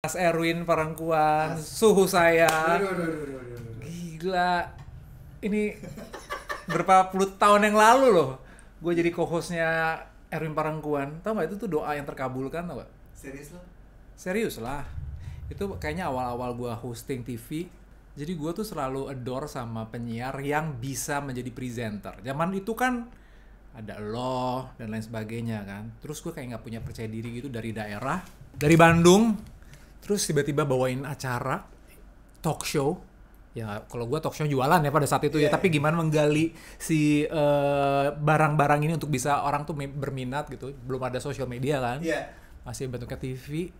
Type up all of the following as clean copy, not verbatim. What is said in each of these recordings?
Mas Erwin Parangkuan, suhu saya. Aduh, aduh, aduh, aduh, aduh. Gila. Ini berapa puluh tahun yang lalu loh. Gue jadi co-hostnya Erwin Parangkuan. Tahu nggak itu tuh doa yang terkabulkan, tau gak? Serius lo? Serius lah. Itu kayaknya awal-awal gue hosting TV. Jadi gue tuh selalu adore sama penyiar yang bisa menjadi presenter. Zaman itu kan ada lo dan lain sebagainya kan. Terus gue kayak nggak punya percaya diri gitu dari daerah, dari Bandung. Terus tiba-tiba bawain acara talk show. Ya kalau gue talk show jualan ya pada saat itu ya. Tapi gimana menggali si barang-barang ini untuk bisa orang tuh berminat gitu. Belum ada sosial media kan. Masih bentuknya TV.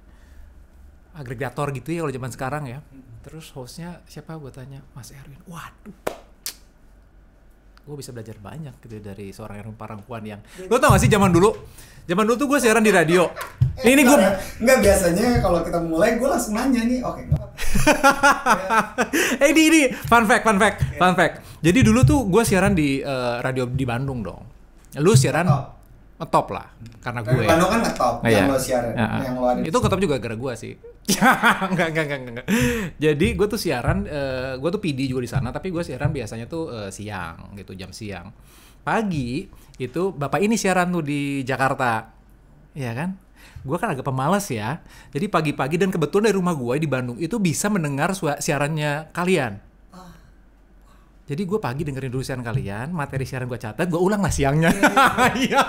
Agregator gitu ya kalau zaman sekarang ya. Terus hostnya siapa gue tanya? Mas Erwin. Waduh. Gue bisa belajar banyak gitu dari seorang Erwin Parangkuan yang... Lo tau gak sih zaman dulu tuh gue siaran di radio. Ini gue... Enggak, biasanya kalau kita mulai gue langsung nanya nih. Oke, enggak apa-apa. Ini fun fact. Jadi dulu tuh gue siaran di radio di Bandung dong. Lu siaran ngetop lah karena gue. Bandung kan ngetop yang lo siaran, yang lo ada. Itu ngetop juga gara gue sih. Enggak. Jadi gue tuh siaran, gue tuh PD juga di sana, tapi gue siaran biasanya tuh siang gitu, jam siang. Pagi itu bapak ini siaran tuh di Jakarta, ya kan? Gue kan agak pemalas ya, jadi pagi-pagi dan kebetulan dari rumah gue di Bandung itu bisa mendengar siarannya kalian. Jadi gue pagi dengerin dulu siaran kalian, materi siaran gue catat, gue ulang lah siangnya. Iya.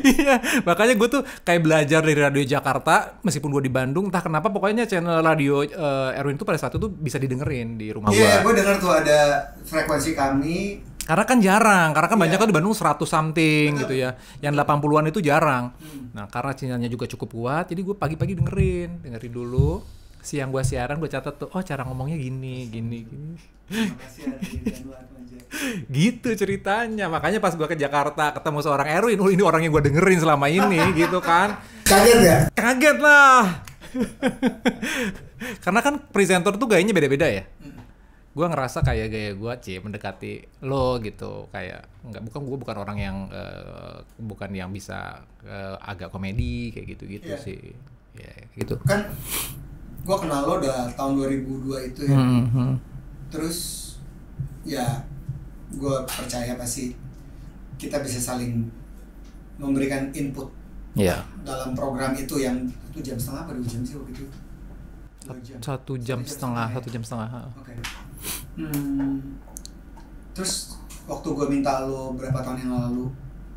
Iya, makanya gue tuh kayak belajar dari radio Jakarta meskipun gue di Bandung, entah kenapa pokoknya channel radio Erwin tuh pada saat itu tuh bisa didengerin di rumah gue. Iya, gue dengar tuh ada frekuensi kami. Karena kan jarang, karena kan banyak kan di Bandung 100 something gitu ya. Yang 80-an itu jarang. Nah, karena sinyalnya juga cukup kuat, jadi gue pagi-pagi dengerin dulu. Siang gue siaran, gue catat tuh, oh cara ngomongnya gini. Gitu ceritanya. Makanya pas gue ke Jakarta ketemu seorang Erwin, oh ini orang yang gue dengerin selama ini gitu kan. Kaget ya? Kaget lah. Karena kan presenter tuh gayanya beda-beda ya. Gue ngerasa kayak gaya gue mendekati lo gitu, kayak gue bukan orang yang bukan yang bisa agak komedi kayak gitu sih. Ya gitu. Kan gue kenal lo udah tahun 2002 itu ya. Terus ya gue percaya pasti kita bisa saling memberikan input dalam program itu yang itu jam setengah apa 2 jam sih waktu itu? 1 jam setengah. Oke. Terus waktu gue minta lo berapa tahun yang lalu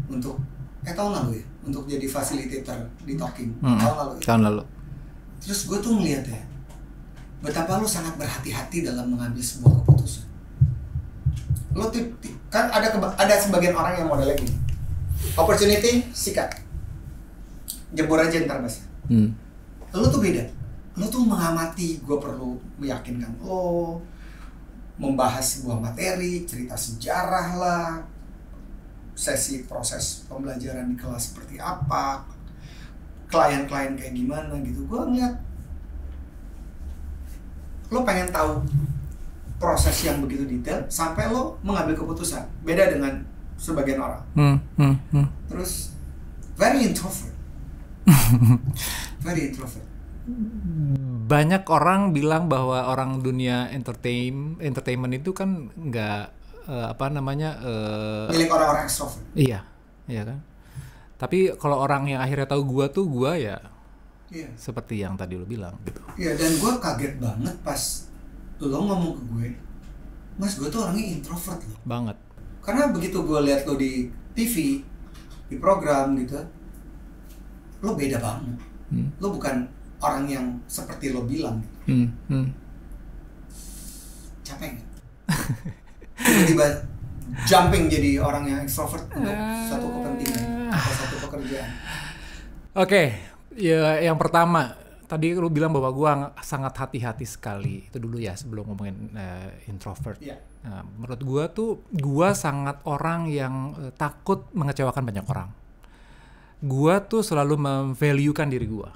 untuk tahun lalu ya untuk jadi facilitator di Talking tahun lalu. Terus gue tuh ngeliat ya betapa lo sangat berhati-hati dalam mengambil sebuah keputusan. Lo tuh kan ada sebagian orang yang modelnya gini, opportunity sikat, jebur aja ntar mas. Lo tuh beda. Lo tuh mengamati, gue perlu meyakinkan lo, membahas sebuah materi, cerita sejarah lah, sesi proses pembelajaran di kelas seperti apa, klien-klien kayak gimana gitu. Gue ngeliat lo pengen tahu proses yang begitu detail sampai lo mengambil keputusan. Beda dengan sebagian orang. Terus very introvert. Banyak orang bilang bahwa orang dunia entertainment itu kan nggak milik orang-orang extrovert. Iya kan. Tapi kalau orang yang akhirnya tahu gua ya seperti yang tadi lo bilang gitu. Iya, dan gua kaget banget pas lo ngomong ke gue, Mas, gue tuh orangnya introvert loh. Banget. Karena begitu gue lihat lo di TV, di program gitu, lo beda banget. Lo bukan orang yang seperti lo bilang. Capek nggak? Tiba-tiba jumping jadi orang yang extrovert untuk satu kepentingan atau satu pekerjaan. Oke, ya yang pertama tadi lu bilang bahwa gua sangat hati-hati sekali. Itu dulu ya sebelum ngomongin introvert. Nah, menurut gua sangat orang yang takut mengecewakan banyak orang. Gua tuh selalu memvaluekan diri gua.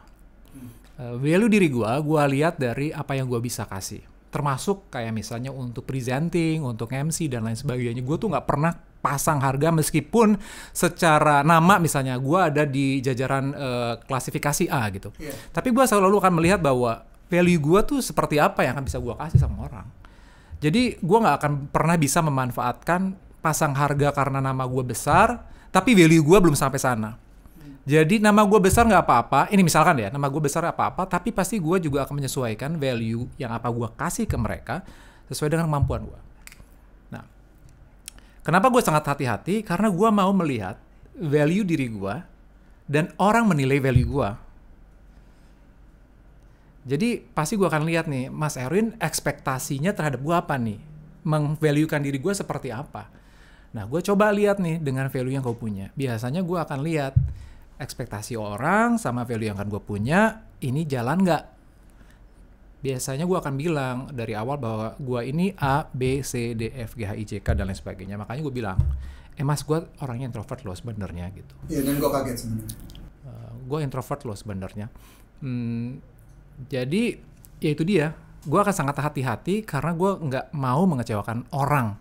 Value diri gua lihat dari apa yang gua bisa kasih. Termasuk kayak misalnya untuk presenting, untuk MC dan lain sebagainya. Gua tuh nggak pernah pasang harga meskipun secara nama misalnya gue ada di jajaran klasifikasi A gitu. Tapi gue selalu akan melihat bahwa value gue tuh seperti apa yang akan bisa gue kasih sama orang. Jadi gue nggak akan pernah bisa memanfaatkan pasang harga karena nama gue besar, tapi value gue belum sampai sana. Jadi nama gue besar nggak apa-apa, ini misalkan ya, nama gue besar apa-apa, tapi pasti gue juga akan menyesuaikan value yang apa gue kasih ke mereka sesuai dengan kemampuan gue. Nah, kenapa gue sangat hati-hati? Karena gue mau melihat value diri gue dan orang menilai value gue. Jadi pasti gue akan lihat nih, Mas Erwin ekspektasinya terhadap gue apa nih? Mengvaluekan diri gue seperti apa? Nah, gue coba lihat nih dengan value yang kau punya. Biasanya gue akan lihat ekspektasi orang sama value yang akan gue punya, ini jalan nggak? Biasanya gue akan bilang dari awal bahwa gue ini A, B, C, D, F, G, H, I, J, K, dan lain sebagainya. Makanya gue bilang, Mas, gue orangnya introvert loh sebenarnya gitu. Iya, dan gue kaget sebenarnya. Gue introvert loh sebenarnya. Jadi, ya itu dia. Gue akan sangat hati-hati karena gue nggak mau mengecewakan orang.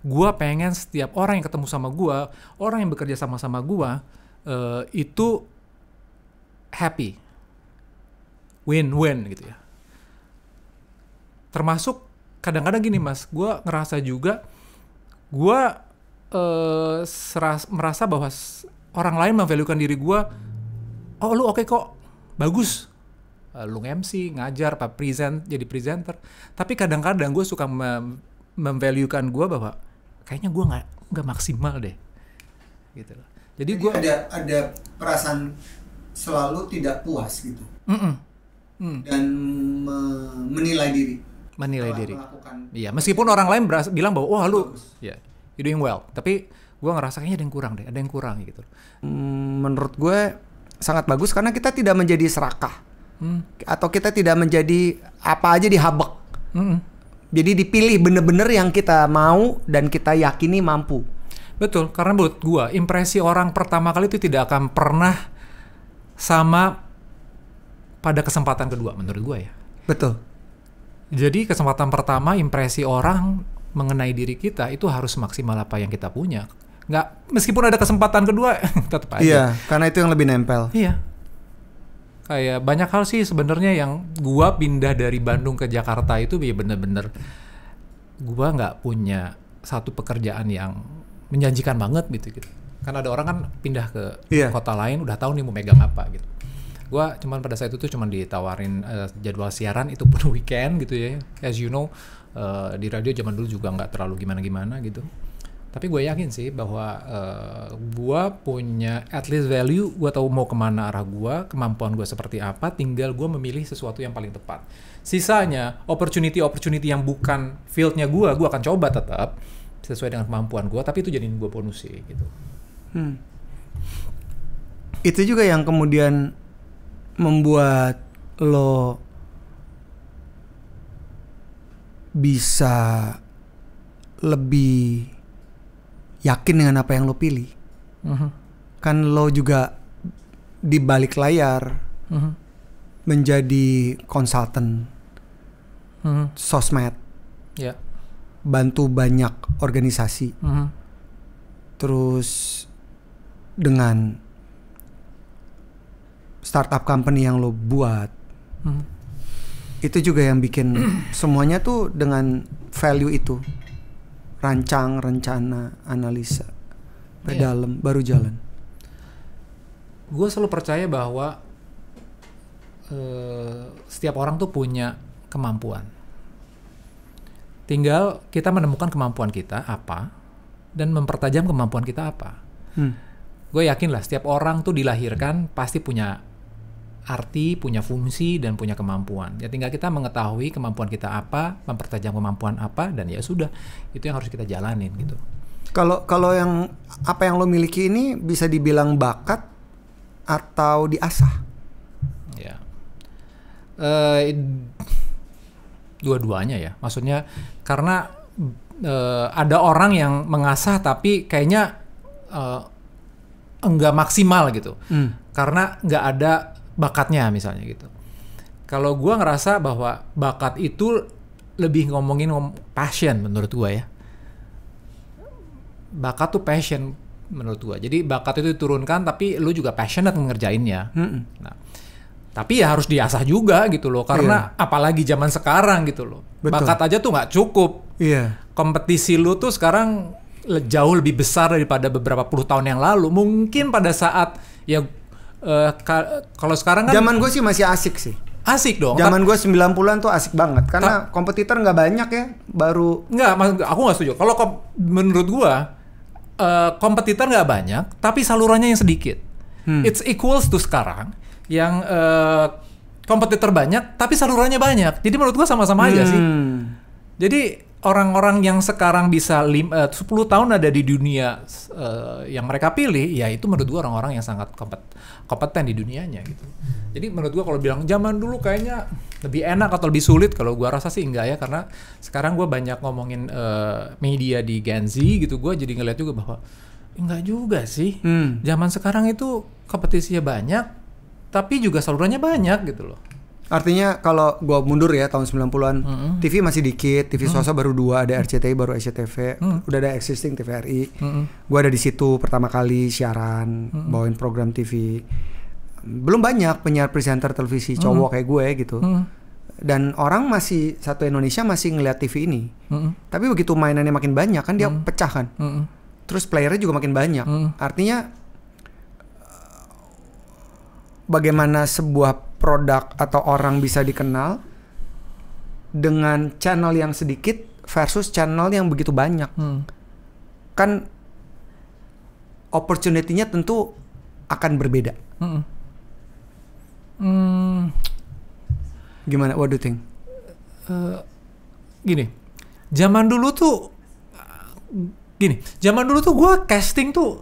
Gue pengen setiap orang yang ketemu sama gue, orang yang bekerja sama-sama gue, itu happy, win-win gitu ya. Termasuk kadang-kadang gini Mas, gue ngerasa juga gue merasa bahwa orang lain memvaluekan diri gue, oh lu oke kok, bagus, lu MC, ngajar, jadi presenter. Tapi kadang-kadang gue suka memvaluekan gue bahwa kayaknya gue nggak maksimal deh, gitu loh. Jadi gue ada perasaan selalu tidak puas gitu. Dan menilai diri. Iya, meskipun orang lain bilang bahwa wah lu ya, you doing well, tapi gue ngerasa kayaknya ada yang kurang gitu. Menurut gue sangat bagus karena kita tidak menjadi serakah. Atau kita tidak menjadi apa aja dihabek. Jadi dipilih bener-bener yang kita mau dan kita yakini mampu. Betul, karena menurut gue impresi orang pertama kali itu tidak akan pernah sama pada kesempatan kedua menurut gue ya. Betul. Jadi kesempatan pertama impresi orang mengenai diri kita itu harus maksimal apa yang kita punya. Nggak, meskipun ada kesempatan kedua tetap aja. Iya, karena itu yang lebih nempel. Iya. Kayak banyak hal sih sebenarnya yang gue pindah dari Bandung ke Jakarta itu ya bener-bener gue nggak punya satu pekerjaan yang menjanjikan banget gitu. Kan ada orang kan pindah ke kota lain udah tahu nih mau megang apa gitu. Gua cuman pada saat itu tuh cuman ditawarin jadwal siaran itu pun weekend gitu ya. As you know, di radio zaman dulu juga nggak terlalu gimana-gimana gitu. Tapi gue yakin sih bahwa gue punya at least value, gue tahu mau kemana arah gue, kemampuan gue seperti apa, tinggal gue memilih sesuatu yang paling tepat. Sisanya opportunity yang bukan fieldnya gue akan coba tetap sesuai dengan kemampuan gue, tapi itu jadiin gue bonus sih gitu. Itu juga yang kemudian membuat lo bisa lebih yakin dengan apa yang lo pilih. Kan lo juga di balik layar menjadi konsultan sosmed, bantu banyak organisasi, terus dengan startup company yang lo buat, itu juga yang bikin semuanya tuh dengan value itu. Rancang, rencana, analisa, dalam, baru jalan. Gue selalu percaya bahwa setiap orang tuh punya kemampuan. Tinggal kita menemukan kemampuan kita apa dan mempertajam kemampuan kita apa. Gue yakin lah setiap orang tuh dilahirkan pasti punya arti, punya fungsi, dan punya kemampuan. Ya tinggal kita mengetahui kemampuan kita apa, mempertajam kemampuan apa, dan ya sudah, itu yang harus kita jalanin gitu. Kalau yang apa yang lo miliki ini bisa dibilang bakat atau diasah? Ya, dua-duanya ya. Maksudnya karena ada orang yang mengasah tapi kayaknya enggak maksimal gitu, karena nggak ada bakatnya misalnya gitu. Kalau gue ngerasa bahwa bakat itu lebih ngomongin passion menurut gue ya. bakat tuh passion menurut gua. Jadi bakat itu diturunkan tapi lu juga passionate ngerjainnya. Nah, tapi ya harus diasah juga gitu loh, karena apalagi zaman sekarang gitu loh. Betul. Bakat aja tuh nggak cukup. Iya. Kompetisi lu tuh sekarang jauh lebih besar daripada beberapa puluh tahun yang lalu. Mungkin pada saat ya kalau sekarang kan Zaman gue sih masih asik sih. asik dong. Zaman gue 90-an tuh asik banget karena kompetitor nggak banyak ya, baru Aku nggak setuju. Kalau menurut gua kompetitor nggak banyak, tapi salurannya yang sedikit. It's equals to sekarang yang kompetitor banyak, tapi salurannya banyak. Jadi menurut gua sama-sama aja sih. Jadi orang-orang yang sekarang bisa 10 tahun ada di dunia yang mereka pilih, ya itu menurut gua orang-orang yang sangat kompeten di dunianya gitu. Jadi menurut gua kalau bilang zaman dulu kayaknya lebih enak atau lebih sulit, kalau gua rasa sih enggak ya, karena sekarang gua banyak ngomongin media di Gen Z gitu, gua jadi ngeliat juga bahwa enggak juga sih. Zaman sekarang itu kompetisinya banyak, tapi juga salurannya banyak gitu loh. artinya kalau gua mundur ya tahun 90-an, TV masih dikit, TV swasta baru 2, ada RCTI baru SCTV, udah ada existing TVRI. Gua ada di situ pertama kali siaran, bawain program TV. Belum banyak penyiar presenter televisi cowok kayak gue gitu. Dan orang masih satu Indonesia masih ngeliat TV ini. Tapi begitu mainannya makin banyak kan dia pecah kan. Terus playernya juga makin banyak. Artinya bagaimana sebuah produk atau orang bisa dikenal dengan channel yang sedikit versus channel yang begitu banyak. Kan opportunity-nya tentu akan berbeda. Gimana? What do you think? Zaman dulu tuh gue casting tuh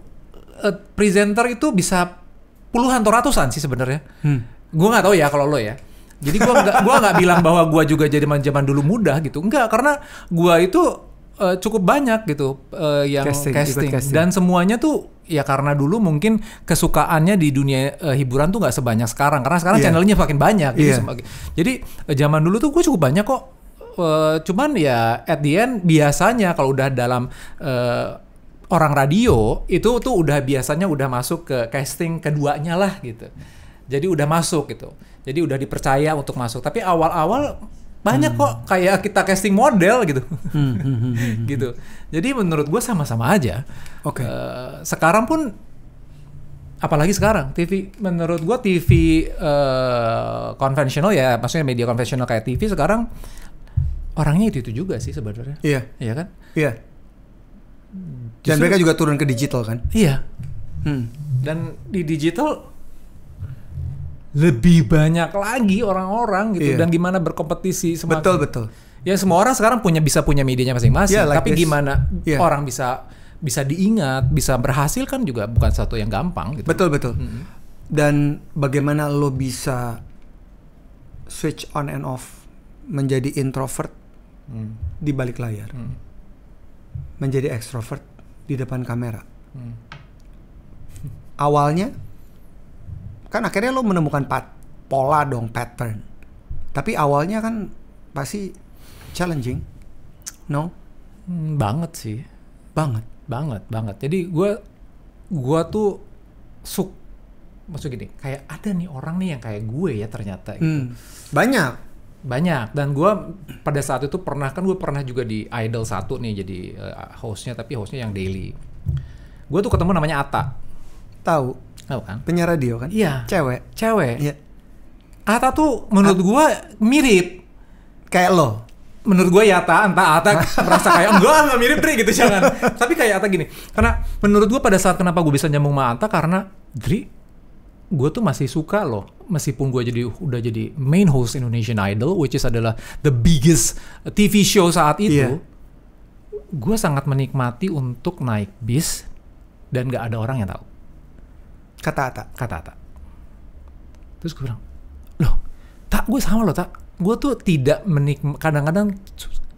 presenter itu bisa puluhan atau ratusan sih sebenarnya. Gue nggak tahu ya kalau lo ya. Jadi gue nggak bilang bahwa gue juga jadi zaman dulu mudah gitu. Enggak, karena gue itu cukup banyak gitu yang casting. Dan semuanya tuh ya karena dulu mungkin kesukaannya di dunia hiburan tuh nggak sebanyak sekarang. Karena sekarang channelnya makin banyak. Jadi zaman dulu tuh gue cukup banyak kok. Cuman ya at the end biasanya kalau udah dalam orang radio itu tuh udah biasanya udah masuk ke casting keduanya lah gitu. Jadi udah masuk gitu. Jadi udah dipercaya untuk masuk. Tapi awal-awal banyak kok kayak kita casting model gitu. Gitu. Jadi menurut gue sama-sama aja. Oke. Sekarang pun apalagi sekarang TV, menurut gue TV konvensional ya, maksudnya media konvensional kayak TV sekarang orangnya itu juga sih sebenarnya. Iya. Iya kan? Iya. Dan mereka juga turun ke digital kan? Iya. Dan di digital lebih banyak lagi orang-orang gitu. Dan gimana berkompetisi semakin. Betul. Ya semua orang sekarang bisa punya medianya masing-masing. Like tapi this. Gimana orang bisa diingat, bisa berhasil kan juga bukan satu yang gampang gitu. Betul. Dan bagaimana lo bisa switch on and off menjadi introvert di balik layar, menjadi extrovert di depan kamera. Awalnya kan akhirnya lo menemukan pola dong, pattern. Tapi awalnya kan pasti challenging, no? Banget sih, banget. Jadi gue tuh maksud gini, kayak ada nih orang nih yang kayak gue ya ternyata gitu. Banyak. Dan gue pada saat itu pernah juga di Idol 1 nih jadi hostnya, tapi hostnya yang daily. Gue tuh ketemu namanya Atta. Tahu kan? Penyiar radio kan? Iya. Cewek. Iya. Atta tuh menurut gue mirip kayak lo. Menurut gue ya Atta merasa kayak enggak mirip Dri gitu, jangan. Tapi kayak Atta gini. Karena menurut gue pada saat kenapa gue bisa nyambung sama Atta, karena Dri, gue tuh masih suka loh, meskipun gue udah jadi main host Indonesian Idol, which is adalah the biggest TV show saat itu. Gue sangat menikmati untuk naik bis dan gak ada orang yang tahu. Kata Atta. Terus gue bilang, loh, Tak, gue sama loh, Tak. Gue tuh kadang-kadang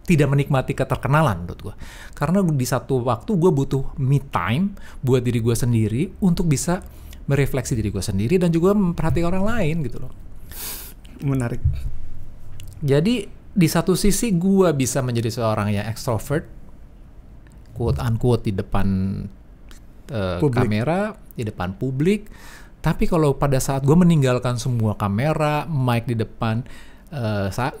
tidak menikmati keterkenalan menurut gue. Karena di satu waktu gue butuh me time buat diri gue sendiri untuk bisa merefleksi diri gue sendiri dan juga memperhatikan orang lain gitu loh. Menarik. Jadi di satu sisi gue bisa menjadi seorang yang extrovert quote unquote di depan kamera, di depan publik. Tapi kalau pada saat gue meninggalkan semua kamera, mic di depan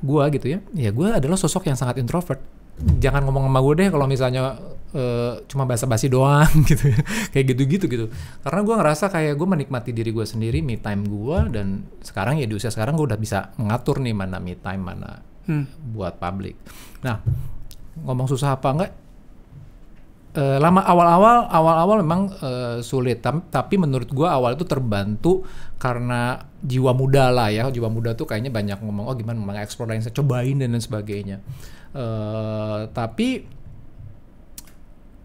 gue gitu ya gue adalah sosok yang sangat introvert. Jangan ngomong sama gue deh kalau misalnya cuma basa-basi doang gitu ya, kayak gitu-gitu gitu. Karena gue ngerasa kayak gue menikmati diri gue sendiri, me time gue, dan sekarang ya di usia sekarang gue udah bisa mengatur nih mana me time, mana buat publik. Nah, ngomong susah apa enggak? Awal-awal memang sulit, tapi menurut gue awal itu terbantu karena jiwa muda lah ya. Jiwa muda tuh kayaknya banyak ngomong gimana mengeksplor dan cobain dan lain sebagainya. Tapi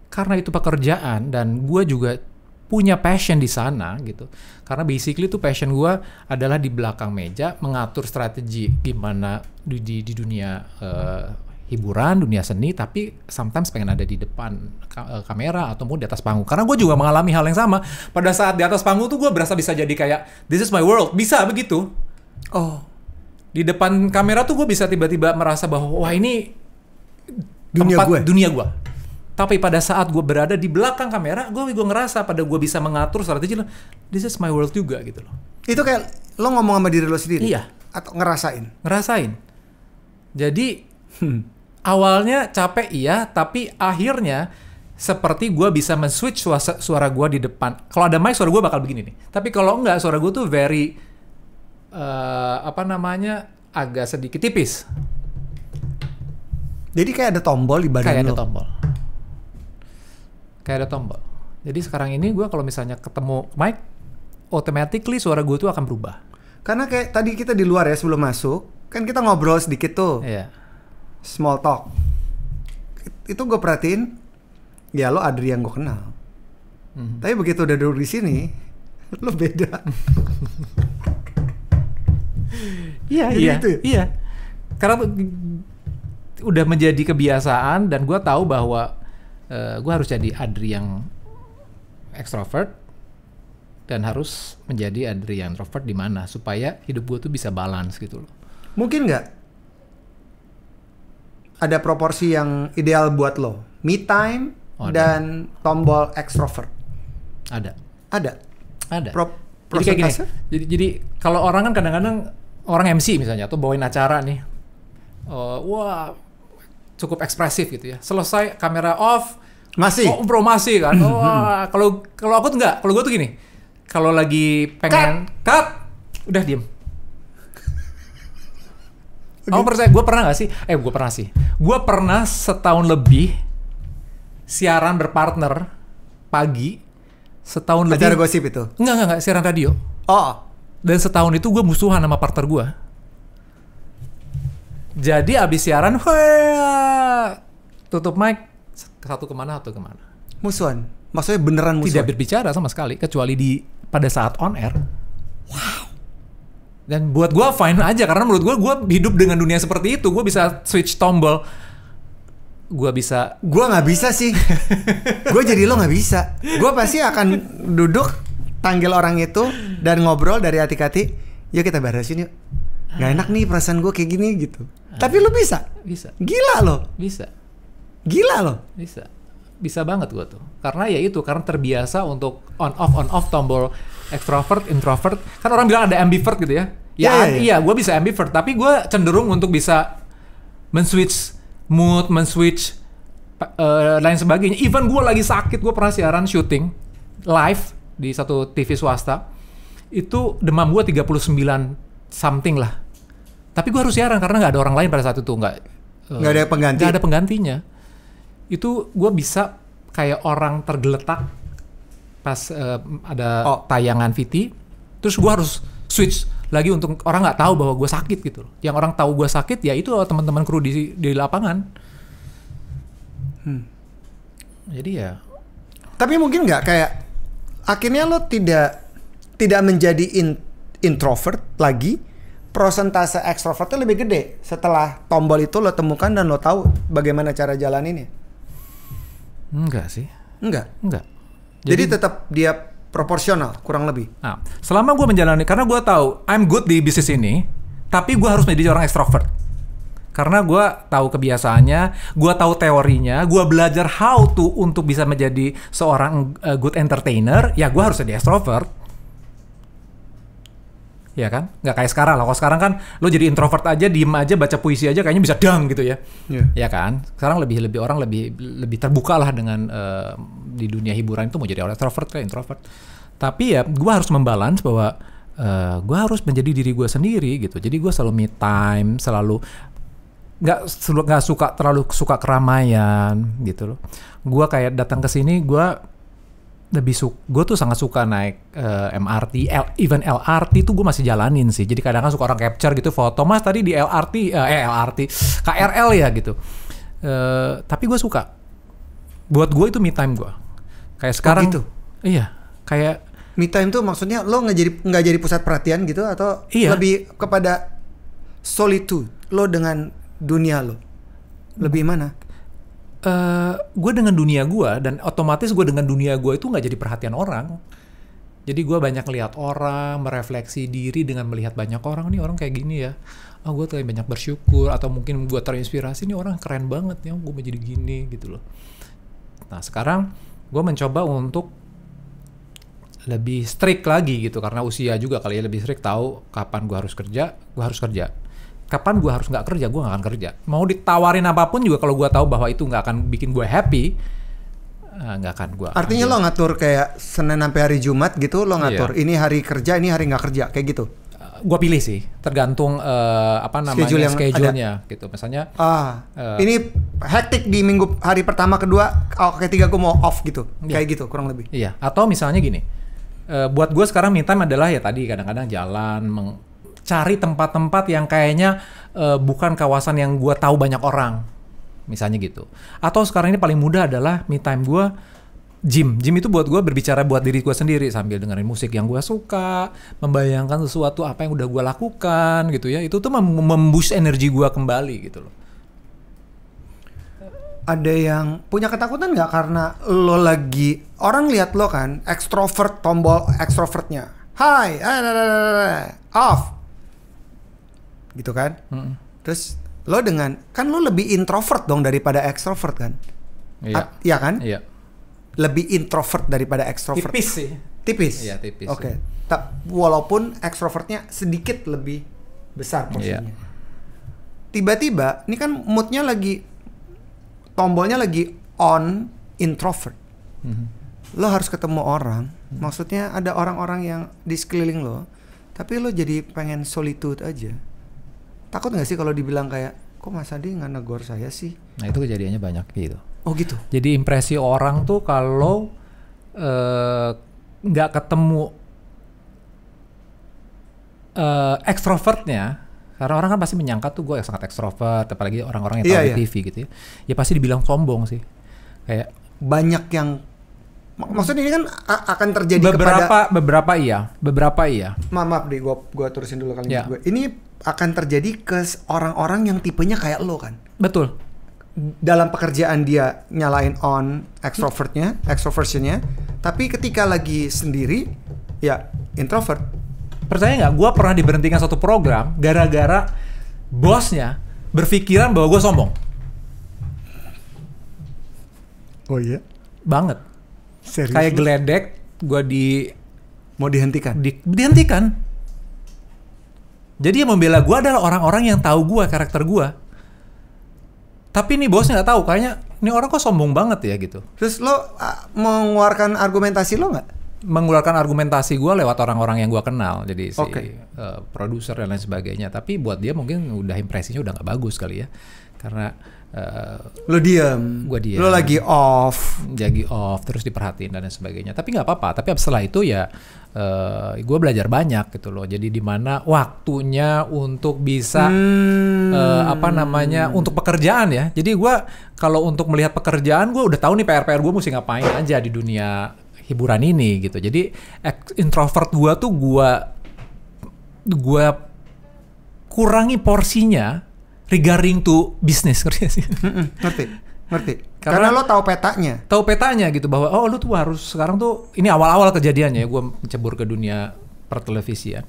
karena itu pekerjaan dan gue juga punya passion di sana gitu. Karena basically tuh passion gue adalah di belakang meja mengatur strategi gimana di dunia hiburan, dunia seni, tapi sometimes pengen ada di depan kamera atau di atas panggung. Karena gue juga mengalami hal yang sama. Pada saat di atas panggung tuh gue berasa bisa jadi kayak this is my world, bisa begitu. Oh, Di depan kamera tuh gue bisa tiba-tiba merasa bahwa wah ini dunia gue. Tapi pada saat gue berada di belakang kamera, gue ngerasa pada gue bisa mengatur strategi, this is my world juga gitu loh. itu kayak lo ngomong sama diri lo sendiri? Iya. Atau ngerasain? Ngerasain. Jadi awalnya capek iya, tapi akhirnya seperti gue bisa men-switch suara gue di depan. Kalau ada mic suara gue bakal begini nih. Tapi kalau enggak suara gue tuh very agak sedikit tipis. Jadi kayak ada tombol di badan Kayak lo? Kayak ada tombol. Jadi sekarang ini gue kalau misalnya ketemu mic, automatically suara gue tuh akan berubah. Karena kayak tadi kita di luar ya sebelum masuk, kan kita ngobrol sedikit tuh. Iya. Small talk. Itu gue perhatiin, ya lo Adri yang gue kenal. Tapi begitu udah duduk di sini, lo beda. Iya. Karena udah menjadi kebiasaan dan gue tahu bahwa gue harus jadi Adri yang extrovert dan harus menjadi Adri yang introvert di mana supaya hidup gue tuh bisa balance gitu loh. Mungkin nggak ada proporsi yang ideal buat lo? Me time dan tombol extrovert. Ada. Jadi Jadi kayak gini. Jadi kalau orang kan kadang-kadang orang MC misalnya atau bawain acara nih, wah cukup ekspresif gitu ya. Selesai kamera off, masih kan. Wah kalau aku tuh enggak. Kalau gue tuh gini. Kalau lagi pengen cut, udah diem. Kamu percaya? Gue pernah nggak sih? Gue pernah sih. Gue pernah setahun lebih siaran berpartner pagi. Setahun lebih. Acara gosip itu? Enggak, siaran radio. Oh. Dan setahun itu gue musuhan sama partner gue. Jadi abis siaran, tutup mic, satu kemana. Musuhan? Maksudnya beneran musuhan? Tidak berbicara sama sekali, kecuali pada saat on air. Wow. Dan buat gue fine aja, karena menurut gue hidup dengan dunia seperti itu. Gue bisa switch tombol. Gue nggak bisa sih. Gue jadi lo nggak bisa. Gue pasti akan duduk, panggil orang itu, dan ngobrol dari hati ke hati. Yuk kita beresin yuk. Gak enak nih perasaan gue kayak gini gitu. Tapi lo bisa? Bisa. Gila lo? Bisa. Gila lo? Bisa banget gue tuh. Karena ya itu, karena terbiasa untuk on off tombol extrovert, introvert. Kan orang bilang ada ambivert gitu ya. Iya, gue bisa ambivert. Tapi gue cenderung untuk bisa men-switch mood, men-switch lain sebagainya. Even gue lagi sakit, gue pernah siaran syuting live di satu TV swasta. Itu demam gue 39 something lah. Tapi gue harus siaran karena nggak ada orang lain pada saat itu. Nggak ada pengganti. Nggak ada penggantinya. Itu gue bisa kayak orang tergeletak pas ada tayangan VT. Terus gue harus switch lagi untuk orang nggak tahu bahwa gue sakit gitu. Yang orang tahu gue sakit ya itu teman-teman kru di lapangan. Jadi ya. Tapi mungkin nggak kayak akhirnya lo tidak menjadi introvert lagi, prosentase ekstrovertnya lebih gede setelah tombol itu lo temukan dan lo tahu bagaimana cara jalaninnya. Enggak sih. Enggak. Jadi tetap dia proporsional kurang lebih. Nah, selama gue menjalani, karena gue tahu I'm good di bisnis ini, tapi gue harus menjadi orang ekstrovert. Karena gue tahu kebiasaannya, gue tahu teorinya, gue belajar how to untuk bisa menjadi seorang good entertainer, ya gue harus jadi extrovert. Ya kan? Nggak kayak sekarang lah. Kalau sekarang kan lo jadi introvert aja, diem aja, baca puisi aja kayaknya bisa dang gitu ya. Ya kan? Sekarang orang lebih terbuka lah dengan di dunia hiburan itu mau jadi orang extrovert kayak introvert. Tapi ya gue harus membalance bahwa gue harus menjadi diri gue sendiri gitu. Jadi gue selalu me time, selalu nggak terlalu suka keramaian gitu loh. Gue kayak datang ke sini gue tuh sangat suka naik MRT, even LRT tuh gue masih jalanin sih. Jadi kadang-kadang suka orang capture gitu foto, Mas tadi di LRT KRL ya gitu. Tapi gue suka. Buat gue itu me time gue. Kayak sekarang gitu? Iya, kayak Me time tuh maksudnya lo nggak jadi pusat perhatian gitu atau lebih kepada solitude lo dengan dunia lo? Lebih mana? Gue dengan dunia gue dan otomatis gue dengan dunia gue itu nggak jadi perhatian orang. Jadi gue banyak lihat orang, merefleksi diri dengan melihat banyak orang, nih orang kayak gini ya. Gue tuh banyak bersyukur atau mungkin gue terinspirasi, nih orang keren banget ya, gue mau jadi gini gitu loh. Nah sekarang gue mencoba untuk lebih strict lagi gitu karena usia juga kali ya, lebih strict, tahu kapan gue harus kerja, gue harus kerja. Kapan gue harus nggak kerja, gue nggak akan kerja. Mau ditawarin apapun juga kalau gue tahu bahwa itu nggak akan bikin gue happy, nggak akan gue. Artinya lo ngatur kayak Senin sampai hari Jumat gitu, lo ngatur ini hari kerja, ini hari nggak kerja, kayak gitu. Gue pilih sih, tergantung schedule-nya gitu. Misalnya, ini hektik di hari pertama, kedua, ketiga gue mau off gitu, kayak gitu kurang lebih. Iya. Atau misalnya gini, buat gue sekarang me time adalah ya tadi kadang-kadang jalan, cari tempat-tempat yang kayaknya bukan kawasan yang gue tahu banyak orang, misalnya gitu. Atau sekarang ini paling mudah adalah me time gue gym. Gym itu buat gue berbicara buat diri gue sendiri sambil dengerin musik yang gue suka, membayangkan sesuatu apa yang udah gue lakukan gitu ya. Itu tuh memboost energi gue kembali gitu loh. Ada yang punya ketakutan nggak karena lo lagi orang lihat lo kan ekstrovert, tombol ekstrovertnya, hai, off. Gitu kan? Terus lo kan lo lebih introvert dong daripada extrovert kan? Iya. Iya kan? Iya. Lebih introvert daripada extrovert. Tipis sih. Tipis? Iya, tipis. Oke. Walaupun extrovertnya sedikit lebih besar porsinya. Iya. Tiba-tiba, ini kan moodnya lagi, tombolnya lagi on introvert. Lo harus ketemu orang, maksudnya ada orang-orang yang di sekeliling lo, tapi lo jadi pengen solitude aja. Takut nggak sih kalau dibilang kayak, kok Mas Adi nggak negor saya sih? Nah itu kejadiannya banyak gitu. Oh gitu? Jadi impresi orang tuh kalau nggak ketemu ekstrovertnya, karena orang kan pasti menyangka tuh gue sangat ekstrovert, apalagi orang-orang yang tahu di TV gitu ya. Ya pasti dibilang sombong sih. Kayak banyak yang maksudnya ini kan akan terjadi beberapa iya. Maaf deh, gue terusin dulu kalimat gue. Ini akan terjadi ke orang-orang yang tipenya kayak lo kan. Betul. Dalam pekerjaan dia nyalain on extroversionnya, tapi ketika lagi sendiri ya introvert. Percaya nggak? Gue pernah diberhentikan satu program gara-gara bosnya berpikiran bahwa gue sombong. Oh iya? Banget. Serius? Kayak geledek, gue mau dihentikan. Dihentikan. Jadi yang membela gue adalah orang-orang yang tahu gue, karakter gue. Tapi nih bosnya nggak tahu, kayaknya ini orang kok sombong banget ya gitu. Terus lo mengeluarkan argumentasi lo nggak? Mengeluarkan argumentasi gue lewat orang-orang yang gue kenal, jadi si produser dan lain sebagainya. Tapi buat dia mungkin udah impresinya udah nggak bagus kali ya, karena lo diem, gue diem, lo lagi off, terus diperhatiin dan lain sebagainya. Tapi nggak apa-apa. Tapi setelah itu ya gue belajar banyak gitu loh. Jadi di mana waktunya untuk bisa untuk pekerjaan ya. Jadi gue kalau untuk melihat pekerjaan gue udah tahu nih PR gue mesti ngapain aja di dunia hiburan ini gitu. Jadi introvert gue tuh gue kurangi porsinya regarding to business, ngerti gak sih? Ngerti. Karena lo tahu petanya. Tahu petanya gitu bahwa lu tuh harus sekarang tuh ini awal-awal kejadiannya ya gue mencebur ke dunia pertelevisian.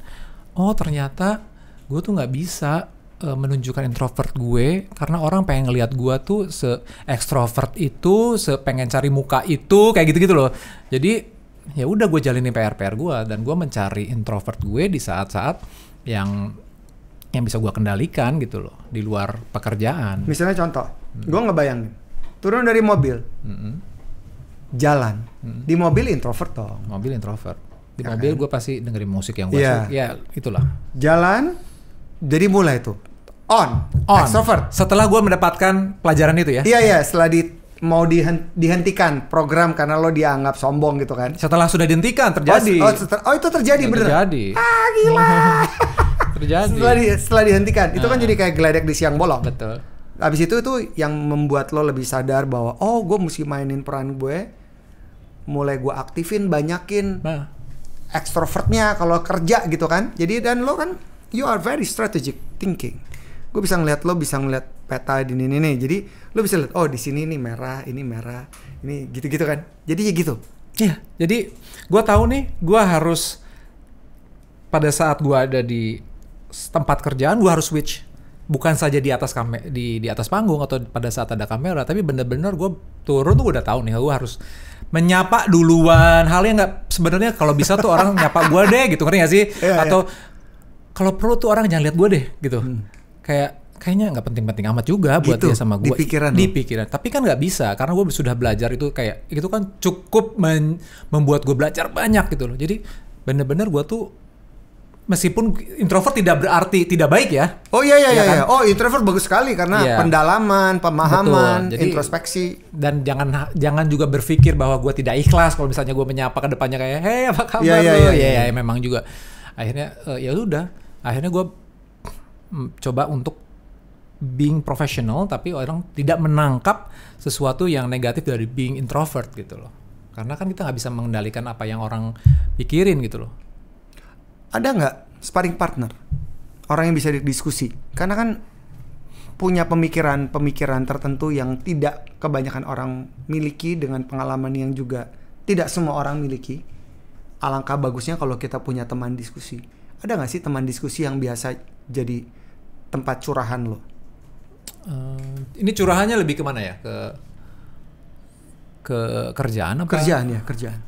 Oh ternyata gue tuh nggak bisa menunjukkan introvert gue karena orang pengen ngelihat gue tuh se-extrovert itu, pengen cari muka itu, kayak gitu-gitu loh. Jadi ya udah gue jalani PR gue dan gue mencari introvert gue di saat-saat yang bisa gue kendalikan gitu loh, di luar pekerjaan. Misalnya contoh, gue ngebayangin turun dari mobil, jalan, di mobil introvert dong. Mobil introvert. Di Ya mobil kan? gue pasti dengerin musik yang gue Iya. suka. Ya itulah. Jalan, jadi mulai tuh on. Extrovert. Setelah gue mendapatkan pelajaran itu ya. Iya, setelah mau dihentikan program karena lo dianggap sombong gitu kan. Setelah sudah dihentikan terjadi. Oh itu terjadi bener. Terjadi. Gila. Terjadi. Setelah dihentikan, itu kan jadi kayak geledek di siang bolong. Betul. Habis itu yang membuat lo lebih sadar bahwa gue mesti mainin peran gue. Mulai gue aktifin, banyakin extrovertnya kalau kerja gitu kan. Jadi dan lo kan you are very strategic thinking. Gue bisa ngeliat lo bisa ngeliat peta di ini nih. Jadi lo bisa lihat di sini ini merah, ini gitu-gitu kan. Jadi ya gitu. Iya, jadi gue tahu nih, gue harus pada saat gue ada di tempat kerjaan gue harus switch. Bukan saja di atas di atas panggung atau pada saat ada kamera, tapi bener-bener gue turun tuh udah tahu nih gue harus menyapa duluan. Hal yang nggak sebenarnya kalau bisa tuh orang nyapa gue deh gitu, ngerti nggak sih? Atau kalau perlu tuh orang jangan lihat gue deh gitu. Kayaknya nggak penting-penting amat juga buat gitu, dia sama gue. Di pikiran. Tapi kan nggak bisa karena gue sudah belajar itu kayak itu kan cukup membuat gue belajar banyak gitu loh. Jadi bener-bener gue tuh meskipun introvert tidak berarti tidak baik ya. Oh iya kan? Oh introvert bagus sekali karena pendalaman, pemahaman, jadi, introspeksi. Dan jangan juga berpikir bahwa gue tidak ikhlas kalau misalnya gue menyapa ke depannya kayak hey apa kabar lo? Ya memang juga. Akhirnya ya udah. Akhirnya gue coba untuk being professional tapi orang tidak menangkap sesuatu yang negatif dari being introvert gitu loh. Karena kan kita nggak bisa mengendalikan apa yang orang pikirin gitu loh. Ada nggak sparring partner orang yang bisa diskusi? Karena kan punya pemikiran tertentu yang tidak kebanyakan orang miliki dengan pengalaman yang juga tidak semua orang miliki. Alangkah bagusnya kalau kita punya teman diskusi. Ada nggak sih teman diskusi yang biasa jadi tempat curahan lo? Ini curahannya lebih kemana ya? Ke kerjaan apa? Kerjaan.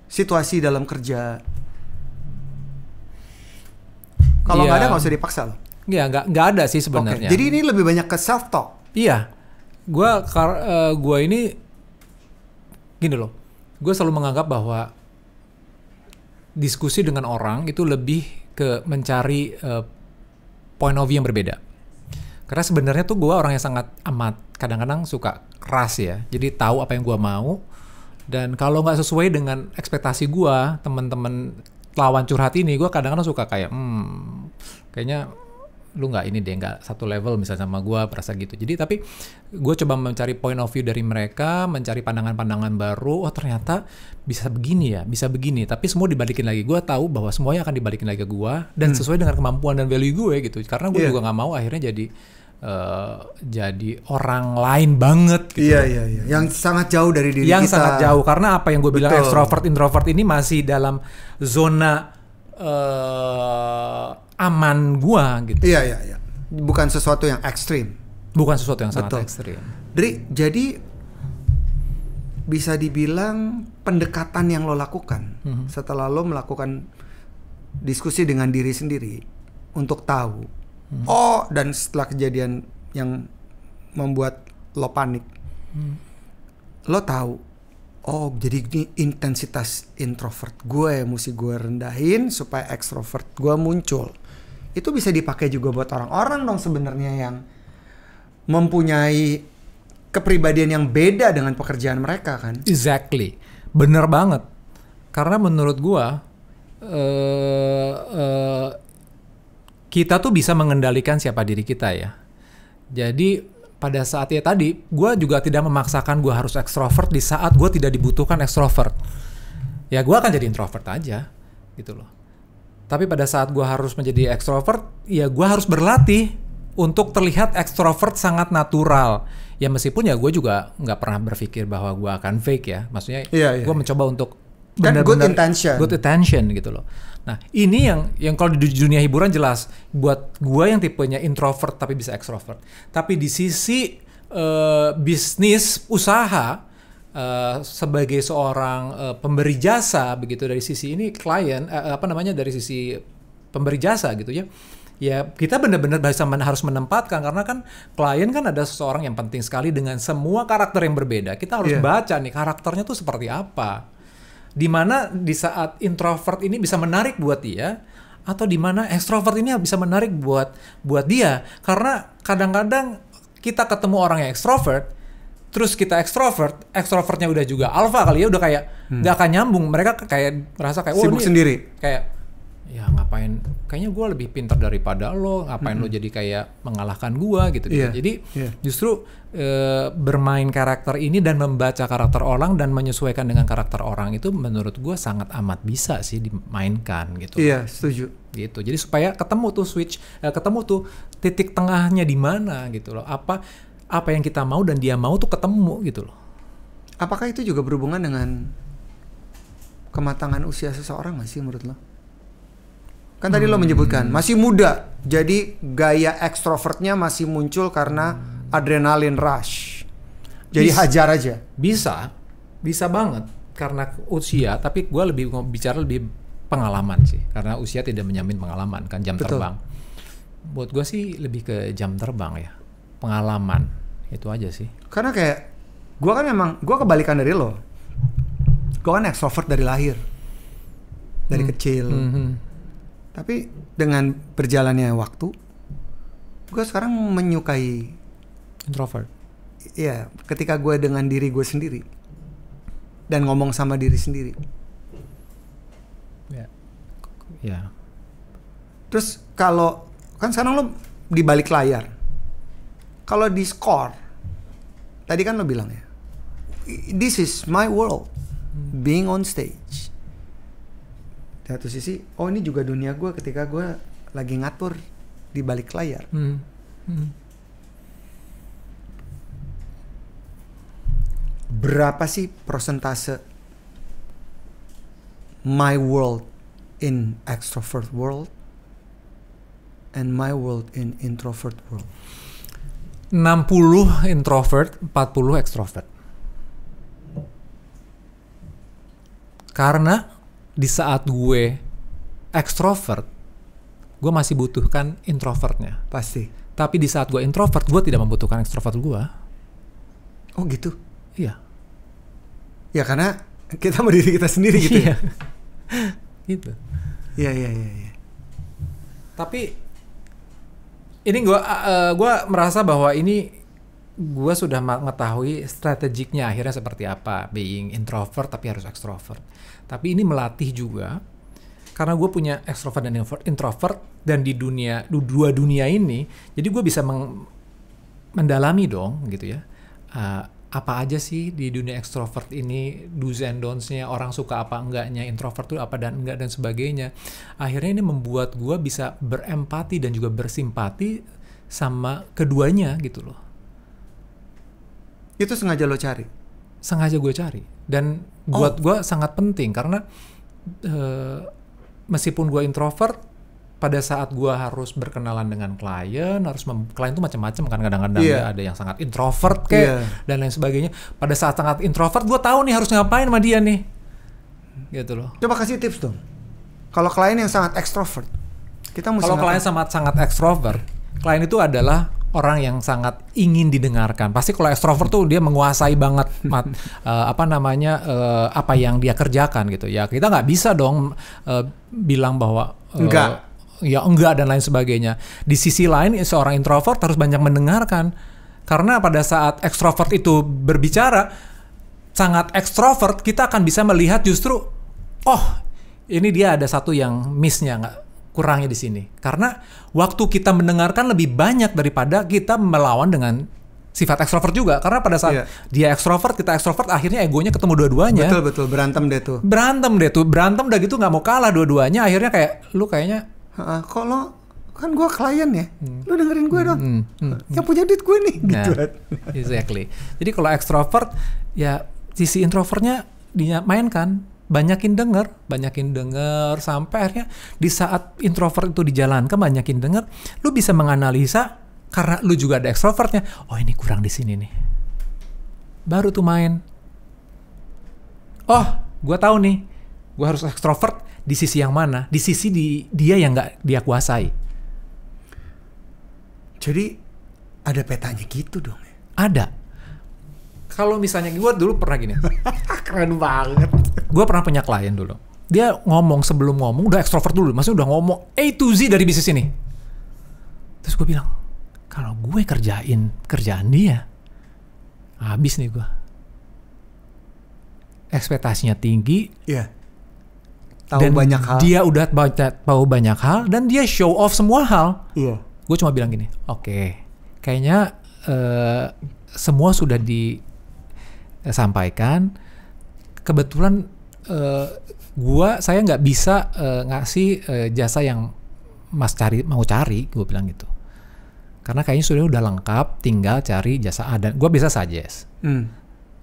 Situasi dalam kerja. Kalau nggak ada nggak usah dipaksa loh. Iya, nggak ada sih sebenarnya. Jadi ini lebih banyak ke self talk. Iya, gue ini gini loh. Gue selalu menganggap bahwa diskusi dengan orang itu lebih ke mencari point of view yang berbeda. Karena sebenarnya tuh gue orang yang sangat amat kadang-kadang suka keras ya. Jadi tahu apa yang gue mau dan kalau nggak sesuai dengan ekspektasi gue, teman-teman lawan curhat ini gue kadang-kadang suka kayak kayaknya lu nggak ini deh, nggak satu level misalnya sama gue, perasa gitu. Jadi tapi gue coba mencari point of view dari mereka, mencari pandangan-pandangan baru. Oh ternyata bisa begini ya, bisa begini. Tapi semua dibalikin lagi. Gue tahu bahwa semuanya akan dibalikin lagi ke gue dan sesuai dengan kemampuan dan value gue gitu. Karena gue juga nggak mau akhirnya jadi orang lain banget gitu. Iya. Yang sangat jauh dari diri yang kita. Sangat jauh karena apa yang gue bilang Betul. extrovert introvert ini masih dalam zona aman gua gitu. Iya. Bukan sesuatu yang ekstrim. Bukan sesuatu yang sangat Betul. ekstrim. Jadi bisa dibilang pendekatan yang lo lakukan setelah lo melakukan diskusi dengan diri sendiri untuk tahu. Dan setelah kejadian yang membuat lo panik, lo tahu. Jadi ini intensitas introvert gue mesti gue rendahin supaya extrovert gue muncul. Itu bisa dipakai juga buat orang-orang dong sebenarnya yang mempunyai kepribadian yang beda dengan pekerjaan mereka kan. Exactly, bener banget. Karena menurut gue kita tuh bisa mengendalikan siapa diri kita ya. Jadi pada saat ya tadi, gue juga tidak memaksakan gue harus ekstrovert di saat gue tidak dibutuhkan ekstrovert. Ya gue akan jadi introvert aja, gitu loh. Tapi pada saat gue harus menjadi ekstrovert, ya gue harus berlatih untuk terlihat ekstrovert sangat natural. Ya meskipun ya gue juga nggak pernah berpikir bahwa gue akan fake ya. Maksudnya gue mencoba untuk kan good intention gitu loh. Nah, ini yang kalau di dunia hiburan jelas buat gua yang tipenya introvert tapi bisa extrovert. Tapi di sisi bisnis usaha sebagai seorang pemberi jasa begitu, dari sisi ini klien dari sisi pemberi jasa gitu ya. Ya kita benar-benar harus menempatkan, karena kan klien kan ada seseorang yang penting sekali dengan semua karakter yang berbeda. Kita harus baca nih karakternya tuh seperti apa. Dimana di saat introvert ini bisa menarik buat dia, atau dimana extrovert ini bisa menarik buat dia. Karena kadang-kadang kita ketemu orang yang extrovert, terus kita extrovertnya udah juga alpha kali ya, udah kayak nggak akan nyambung. Mereka kayak merasa kayak sibuk sendiri. Kayak ya ngapain, kayaknya gue lebih pintar daripada lo, ngapain lo jadi kayak mengalahkan gue gitu. Jadi justru bermain karakter ini dan membaca karakter orang dan menyesuaikan dengan karakter orang itu menurut gue sangat amat bisa sih dimainkan gitu. Iya, setuju. Gitu. Jadi supaya ketemu tuh ketemu tuh titik tengahnya di mana gitu loh. Apa yang kita mau dan dia mau tuh ketemu gitu loh. Apakah itu juga berhubungan dengan kematangan usia seseorang nggak sih menurut lo? Kan tadi lo menyebutkan masih muda, jadi gaya ekstrovertnya masih muncul karena adrenalin rush. Jadi hajar aja. Bisa banget karena usia. Tapi gue lebih bicara lebih pengalaman sih, karena usia tidak menjamin pengalaman kan, jam terbang. Buat gue sih lebih ke jam terbang ya, pengalaman itu aja sih. Karena kayak gue kan memang gue kebalikan dari lo. Gue kan ekstrovert dari lahir, dari kecil. Tapi dengan berjalannya waktu, gue sekarang menyukai introvert. Iya, ketika gue dengan diri gue sendiri dan ngomong sama diri sendiri. Ya. Terus kalau kan sekarang lo di balik layar, kalau di score, tadi kan lo bilang ya, this is my world, being on stage. Di satu sisi, oh ini juga dunia gue ketika gue lagi ngatur di balik layar. Berapa sih persentase my world in extrovert world and my world in introvert world? 60 introvert, 40 extrovert. Karena di saat gue extrovert, gue masih butuhkan introvertnya. Pasti. Tapi di saat gue introvert, gue tidak membutuhkan extrovert gue. Oh gitu? Iya. Ya karena kita mau diri kita sendiri gitu ya? Gitu. Iya. Tapi ini gue merasa bahwa ini gue sudah mengetahui strategiknya akhirnya seperti apa, being introvert tapi harus extrovert. Tapi ini melatih juga, karena gue punya extrovert dan introvert, dan di dua dunia ini, jadi gue bisa mendalami dong gitu ya. Apa aja sih di dunia extrovert ini, do's and don'ts-nya, orang suka apa enggaknya, introvert tuh apa dan enggak dan sebagainya. Akhirnya ini membuat gue bisa berempati dan juga bersimpati sama keduanya gitu loh. Itu sengaja lo cari? Sengaja gue cari. Dan buat gue sangat penting, karena meskipun gue introvert, pada saat gue harus berkenalan dengan klien, klien itu macam-macam kan, kadang-kadang ada yang sangat introvert dan lain sebagainya. Pada saat sangat introvert, gue tahu nih harus ngapain sama dia nih, gitu loh. Coba kasih tips dong. Kalau klien yang sangat ekstrovert, kita mesti. Kalau klien sangat ekstrovert, klien itu adalah orang yang sangat ingin didengarkan. Pasti kalau ekstrovert tuh dia menguasai banget apa yang dia kerjakan gitu. Ya kita nggak bisa dong bilang bahwa enggak dan lain sebagainya. Di sisi lain seorang introvert harus banyak mendengarkan, karena pada saat ekstrovert itu berbicara sangat ekstrovert, kita akan bisa melihat justru ini dia ada satu yang miss-nya, kurangnya di sini. Karena waktu kita mendengarkan lebih banyak daripada kita melawan dengan sifat ekstrovert juga. Karena pada saat dia ekstrovert, kita ekstrovert, akhirnya egonya ketemu dua-duanya. Betul, berantem deh tuh. Berantem udah gitu nggak mau kalah dua-duanya. Akhirnya kayak lu kayaknya kok lo kan gue klien ya, lu dengerin gue dong. Yang punya duit gue nih gitu. Exactly. Jadi kalau ekstrovert ya sisi introvertnya dimainkan. banyakin denger sampai akhirnya di saat introvert itu dijalankan banyakin denger, lu bisa menganalisa karena lu juga ada extrovertnya. Oh ini kurang di sini nih. Baru tuh main. Oh, gue tahu nih, gue harus extrovert di sisi yang mana? Di sisi dia yang nggak dia kuasai. Jadi ada petanya gitu dong. Ada. Kalau misalnya gue dulu pernah gini. Keren banget. Gue pernah punya klien dulu. Dia ngomong sebelum ngomong udah extrovert dulu, maksudnya udah ngomong A to Z dari bisnis ini. Terus gue bilang, kalau gue kerjaan dia, habis nih gue. Ekspektasinya tinggi. Iya. Tahu banyak hal. Dia udah tahu banyak hal dan dia show off semua hal. Iya. Gue cuma bilang gini, oke, kayaknya semua sudah disampaikan. Kebetulan saya nggak bisa ngasih jasa yang Mas mau cari, gue bilang gitu. Karena kayaknya udah lengkap, tinggal cari jasa A dan gue bisa suggest.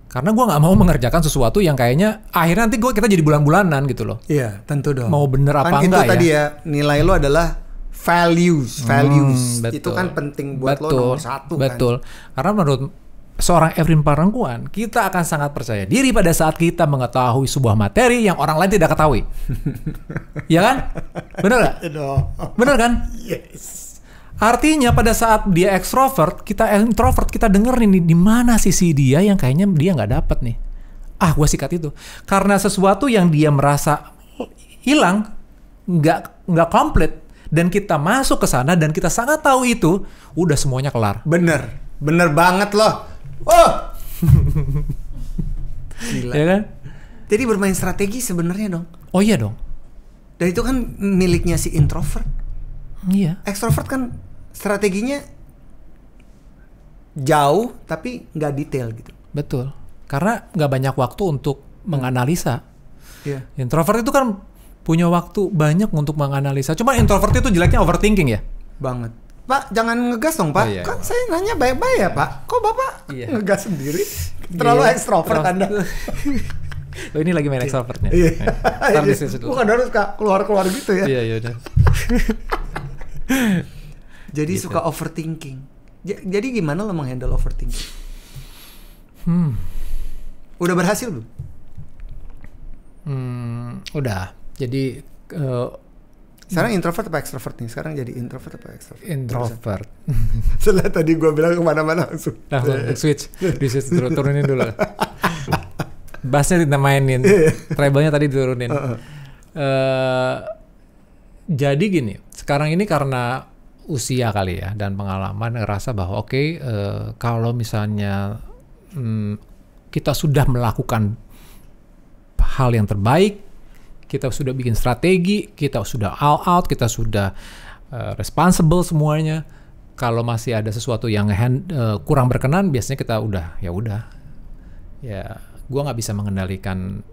Karena gue nggak mau mengerjakan sesuatu yang kayaknya akhirnya nanti kita jadi bulan-bulanan gitu loh. Iya, tentu dong. Mau bener apa kan enggak itu tadi ya, nilai lo adalah values. Betul. Itu kan penting buat lo nomor satu. Betul. Karena menurut seorang Evrim Parangkuan, kita akan sangat percaya diri pada saat kita mengetahui sebuah materi yang orang lain tidak ketahui. Iya kan? Bener gak? Bener kan? Yes. Artinya pada saat dia extrovert, kita introvert, kita dengerin nih di mana sisi dia yang kayaknya dia nggak dapet nih. Gue sikat itu. Karena sesuatu yang dia merasa hilang, nggak komplit, dan kita masuk ke sana dan kita sangat tahu itu, udah semuanya kelar. Bener banget loh. Oh, gila. Ya kan? Jadi bermain strategi sebenarnya dong. Oh iya dong. Dan itu kan miliknya si introvert. Iya. Extrovert kan strateginya jauh tapi nggak detail gitu. Betul. Karena nggak banyak waktu untuk menganalisa. Iya. Introvert itu kan punya waktu banyak untuk menganalisa. Cuma introvert itu jeleknya overthinking ya. Banget. Pak, jangan ngegas dong, Pak. Oh, iya, kan saya nanya baik-baik ya, Pak. Kok Bapak ngegas sendiri? Terlalu ekstrovert Anda. Oh, ini lagi main extrovertnya. Iya. Ntar bisnis dulu. Bukan harus keluar-keluar gitu ya. Iya, iya udah. Jadi Gitu. suka overthinking. Jadi gimana lo menghandle overthinking? Udah berhasil belum? Udah. Jadi sekarang introvert apa extrovert nih? Sekarang jadi introvert apa extrovert? introvert. Setelah tadi gue bilang kemana-mana langsung. Switch. Turunin dulu. Bassnya ditamainin. Treble-nya tadi diturunin. Jadi gini, sekarang ini karena usia kali ya dan pengalaman ngerasa bahwa kalau misalnya kita sudah melakukan hal yang terbaik, kita sudah bikin strategi, kita sudah all out, kita sudah responsible semuanya. Kalau masih ada sesuatu yang kurang berkenan, biasanya kita udah. Ya, gue nggak bisa mengendalikan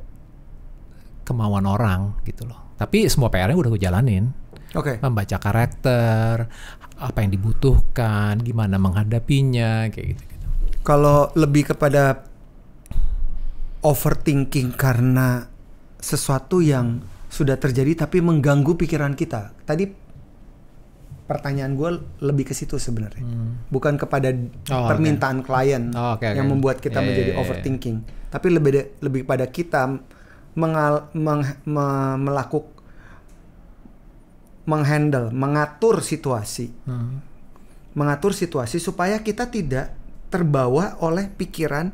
kemauan orang gitu loh. Tapi semua PR-nya udah gue jalanin. Oke. Membaca karakter, apa yang dibutuhkan, gimana menghadapinya, kayak gitu. Kalau lebih kepada overthinking karena sesuatu yang sudah terjadi tapi mengganggu pikiran kita. Tadi pertanyaan gue lebih ke situ sebenarnya. Bukan kepada permintaan klien yang membuat kita menjadi overthinking. Tapi lebih pada kita mengatur situasi supaya kita tidak terbawa oleh pikiran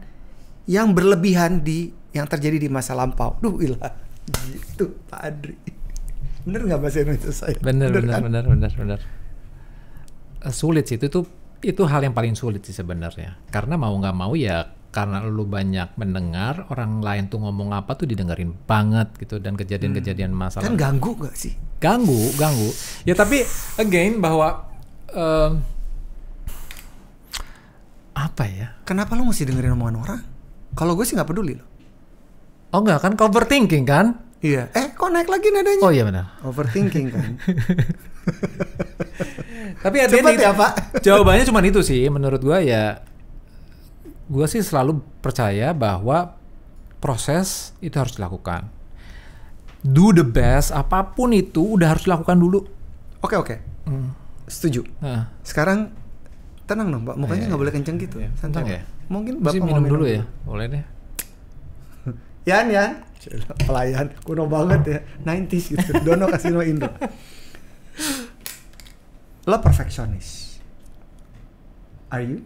yang berlebihan yang terjadi di masa lampau. Ilah, gitu Pak Adri. Bener nggak bahasa Indonesia saya? Bener. Sulit sih itu hal yang paling sulit sih sebenarnya. Karena mau nggak mau ya, karena lu banyak mendengar orang lain tuh ngomong apa tuh didengerin banget gitu, dan kejadian-kejadian masalah. Kan ganggu nggak sih? Ganggu. Ya tapi again bahwa apa ya? Kenapa lu mesti dengerin omongan orang? Kalau gue sih nggak peduli loh. Oh enggak kan, overthinking kan? Iya. Kok naik lagi nadanya? Oh iya benar. Overthinking kan. Tapi ada ya Pak. Jawabannya cuma itu sih menurut gue ya. Gue sih selalu percaya bahwa proses itu harus dilakukan. do the best, apapun itu udah harus dilakukan dulu. Oke. Setuju. Nah, Sekarang tenang dong, Pak. Mukanya Iya, nggak boleh kenceng gitu. iya. Santai. Tenang ya. Mungkin mesti Bapak minum mau dulu ya. Boleh deh. Yan. Cila, pelayan kuno banget ya. 90s gitu. Dono Kasino Indo. Lo perfeksionis. Are you?